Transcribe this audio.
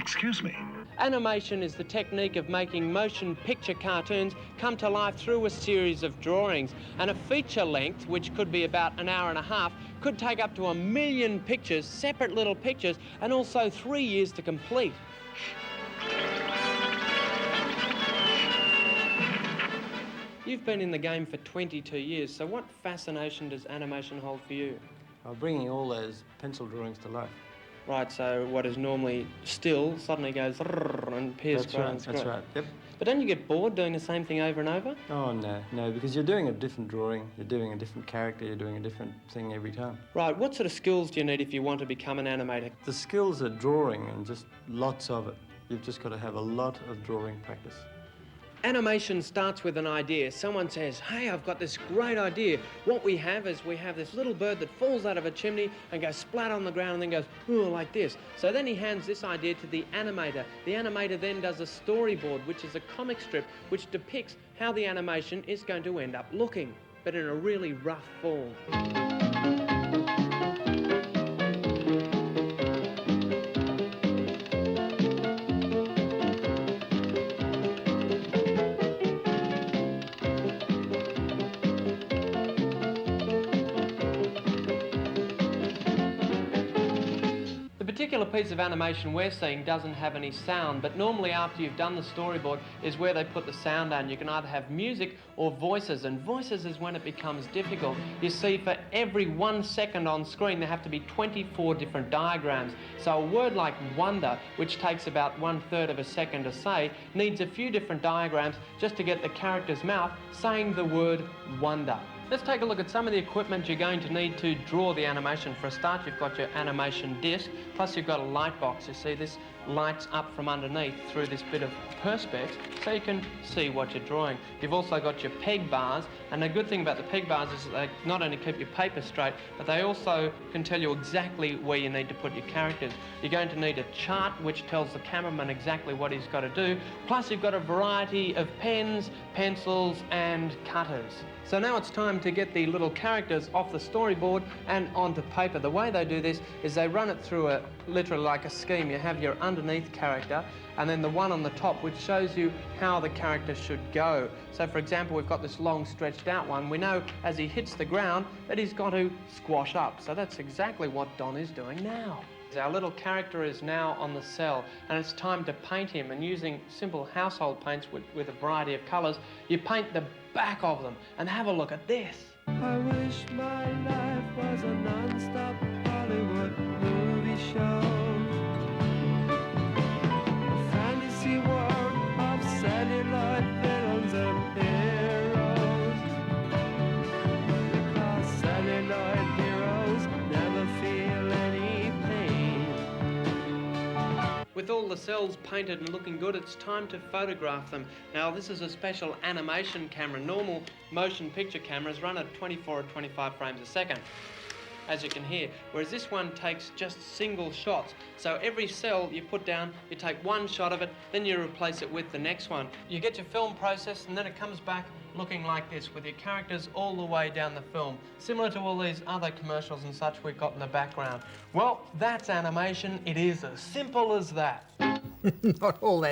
Excuse me? Animation is the technique of making motion picture cartoons come to life through a series of drawings. And a feature length, which could be about an hour and a half, could take up to 1 million pictures, separate little pictures, and also 3 years to complete. You've been in the game for 22 years, so what fascination does animation hold for you? Bringing all those pencil drawings to life. Right, so what is normally still suddenly goes and appears That's right, that's right, yep. But don't you get bored doing the same thing over and over? Oh, no, because you're doing a different drawing, you're doing a different character, you're doing a different thing every time. Right, what sort of skills do you need if you want to become an animator? The skills are drawing and just lots of it. You've just got to have a lot of drawing practice. Animation starts with an idea. Someone says, hey, I've got this great idea. What we have is this little bird that falls out of a chimney and goes splat on the ground and then goes, ooh, like this. So then he hands this idea to the animator. The animator then does a storyboard, which is a comic strip which depicts how the animation is going to end up looking, but in a really rough form. The particular piece of animation we're seeing doesn't have any sound, but normally after you've done the storyboard is where they put the sound on. You can either have music or voices, and voices is when it becomes difficult. You see, for every 1 second on screen there have to be 24 different diagrams. So a word like wonder, which takes about 1/3 of a second to say, needs a few different diagrams just to get the character's mouth saying the word wonder. Let's take a look at some of the equipment you're going to need to draw the animation. For a start, you've got your animation disc, plus you've got a light box. You see, this lights up from underneath through this bit of perspex, so you can see what you're drawing. You've also got your peg bars, and the good thing about the peg bars is that they not only keep your paper straight, but they also can tell you exactly where you need to put your characters. You're going to need a chart which tells the cameraman exactly what he's got to do, plus you've got a variety of pens, pencils, and cutters. So now it's time to get the little characters off the storyboard and onto paper. The way they do this is they run it through literally like a scheme. You have your underneath character and then the one on the top which shows you how the character should go. So for example, we've got this long stretched out one. We know as he hits the ground that he's got to squash up. So that's exactly what Don is doing now. Our little character is now on the cel, and it's time to paint him, and using simple household paints with a variety of colours, you paint the back of them, and have a look at this. I wish my life was a non-stop Hollywood movie show, a fantasy world of celluloid villains and heroes, because celluloid heroes never feel any pain. With all the cels painted and looking good, it's time to photograph them. Now this is a special animation camera. Normal motion picture cameras run at 24 or 25 frames a second, as you can hear, whereas this one takes just single shots. So every cel you put down, you take one shot of it, then you replace it with the next one. You get your film processed and then it comes back looking like this, with your characters all the way down the film, similar to all these other commercials and such we've got in the background. Well, that's animation. It is as simple as that. Not all that